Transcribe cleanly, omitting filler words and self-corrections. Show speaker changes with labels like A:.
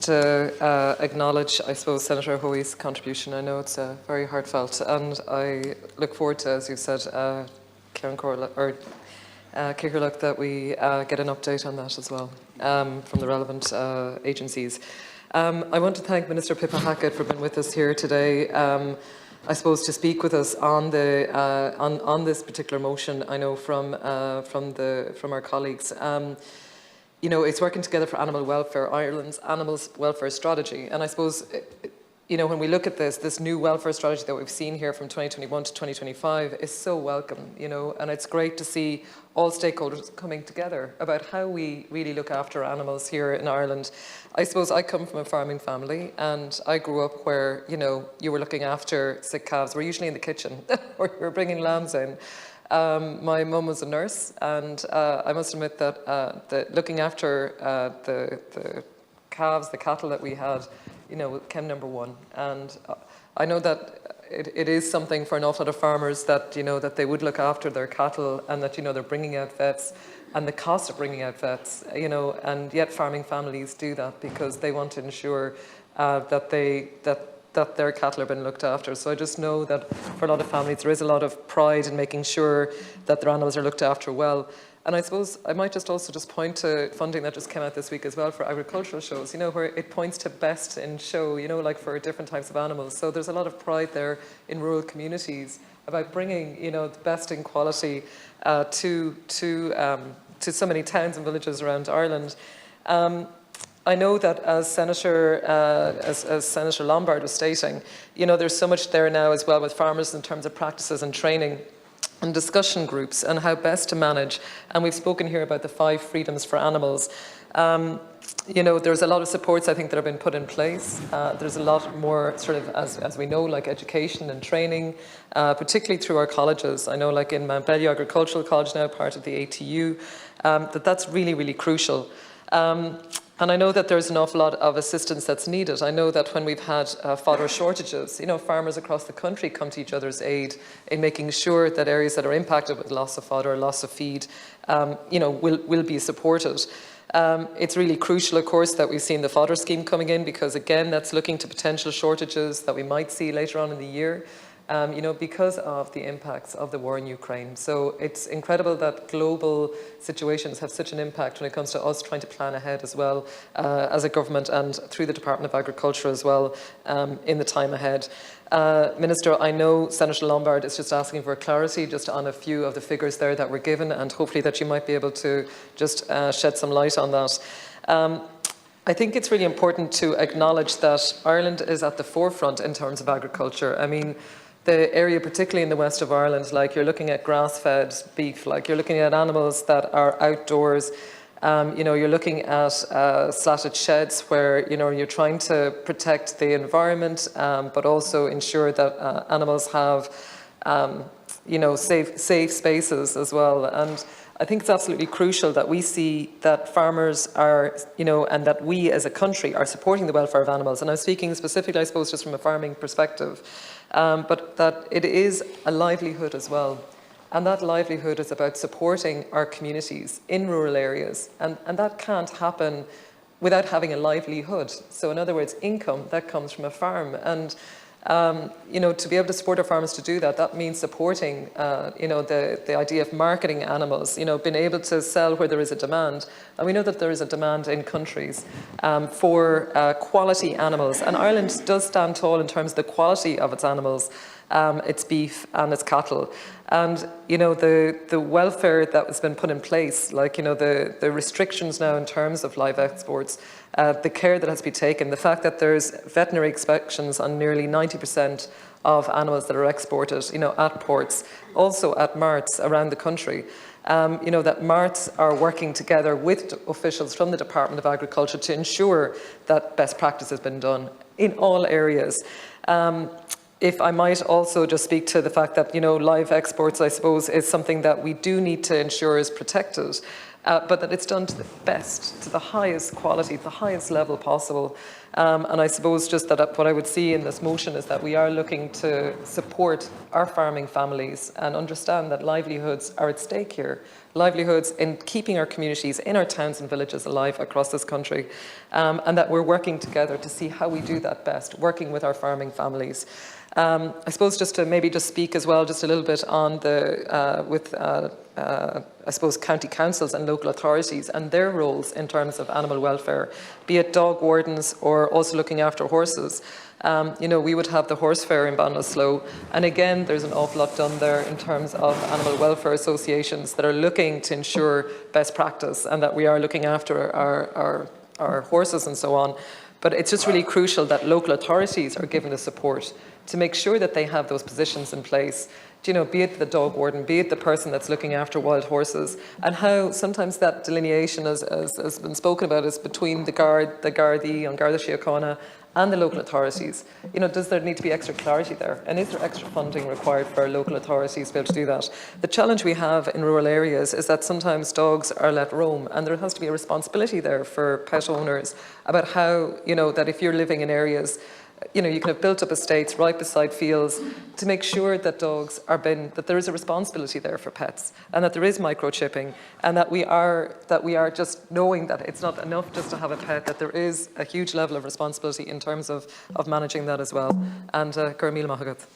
A: to acknowledge, I suppose, Senator Hoey's contribution. I know it's very heartfelt, and I look forward to, as you said, Kieran Kicherluck, that we get an update on that as well from the relevant agencies. I want to thank Minister Pippa Hackett for being with us here today. I suppose to speak with us on the on this particular motion. I know from our colleagues. You know, it's working together for animal welfare, Ireland's animal welfare strategy. And I suppose, you know, when we look at this new welfare strategy that we've seen here from 2021 to 2025 is so welcome, you know, and it's great to see all stakeholders coming together about how we really look after animals here in Ireland. I suppose I come from a farming family, and I grew up where, you know, you were looking after sick calves. We're usually in the kitchen or we're bringing lambs in. My mum was a nurse, and I must admit that, looking after the calves, the cattle that we had, you know, came number one. And I know that it is something for an awful lot of farmers that, you know, that they would look after their cattle, and that, you know, they're bringing out vets, and the cost of bringing out vets, you know, and yet farming families do that because they want to ensure that their cattle are being looked after. So I just know that for a lot of families there is a lot of pride in making sure that their animals are looked after well. And I suppose I might just also point to funding that just came out this week as well for agricultural shows, you know, where it points to best in show, you know, like for different types of animals. So there's a lot of pride there in rural communities about bringing, you know, the best in quality to so many towns and villages around Ireland. I know that as Senator Lombard was stating, you know, there's so much there now as well with farmers in terms of practices and training and discussion groups and how best to manage. And we've spoken here about the 5 freedoms for animals. You know, there's a lot of supports, I think, that have been put in place. There's a lot more sort of, as we know, like education and training, particularly through our colleges. I know, like in Mount Bellew Agricultural College now, part of the ATU, that's really, really crucial. And I know that there's an awful lot of assistance that's needed. I know that when we've had fodder shortages, you know, farmers across the country come to each other's aid in making sure that areas that are impacted with loss of fodder, loss of feed, you know, will be supported. It's really crucial, of course, that we've seen the fodder scheme coming in, because again, that's looking to potential shortages that we might see later on in the year. You know, because of the impacts of the war in Ukraine. So it's incredible that global situations have such an impact when it comes to us trying to plan ahead as well as a government, and through the Department of Agriculture as well in the time ahead. Minister, I know Senator Lombard is just asking for clarity just on a few of the figures there that were given, and hopefully that you might be able to just shed some light on that. I think it's really important to acknowledge that Ireland is at the forefront in terms of agriculture. I mean, the area, particularly in the west of Ireland, like you're looking at grass-fed beef, like you're looking at animals that are outdoors. You know, you're looking at slatted sheds where, you know, you're trying to protect the environment, but also ensure that animals have, you know, safe spaces as well. And I think it's absolutely crucial that we see that farmers are, you know, and that we as a country are supporting the welfare of animals. And I'm speaking specifically, I suppose, just from a farming perspective, but that it is a livelihood as well. And that livelihood is about supporting our communities in rural areas. And that can't happen without having a livelihood. So in other words, income that comes from a farm. And you know, to be able to support our farmers to do that, that means supporting, you know, the idea of marketing animals, you know, being able to sell where there is a demand. And we know that there is a demand in countries for quality animals. And Ireland does stand tall in terms of the quality of its animals, its beef and its cattle. And, you know, the welfare that has been put in place, like, you know, the restrictions now in terms of live exports, the care that has to be taken, the fact that there's veterinary inspections on nearly 90% of animals that are exported, you know, at ports, also at marts around the country. You know, that marts are working together with officials from the Department of Agriculture to ensure that best practice has been done in all areas. If I might also just speak to the fact that, you know, live exports, I suppose, is something that we do need to ensure is protected. but that it's done to the best, to the highest quality, the highest level possible. And I suppose just that what I would see in this motion is that we are looking to support our farming families and understand that livelihoods are at stake here. Livelihoods in keeping our communities in our towns and villages alive across this country, and that we're working together to see how we do that best, working with our farming families. I suppose just to maybe just speak as well just a little bit on the I suppose county councils and local authorities and their roles in terms of animal welfare, be it dog wardens or also looking after horses. You know, we would have the horse fair in Ballinasloe, and again there's an awful lot done there in terms of animal welfare associations that are looking to ensure best practice and that we are looking after our horses and so on. But it's just really crucial that local authorities are given the support to make sure that they have those positions in place. You know, be it the dog warden, be it the person that's looking after wild horses, and how sometimes that delineation, as been spoken about, is between the Gardaí, An Garda Síochána, and the local authorities. You know, does there need to be extra clarity there? And is there extra funding required for local authorities to be able to do that? The challenge we have in rural areas is that sometimes dogs are let roam, and there has to be a responsibility there for pet owners about how, you know, that if you're living in areas, you know, you can have built up estates right beside fields to make sure that dogs are that there is a responsibility there for pets, and that there is microchipping, and that we are just knowing that it's not enough just to have a pet, that there is a huge level of responsibility in terms of managing that as well. And Gurmil Mahagat.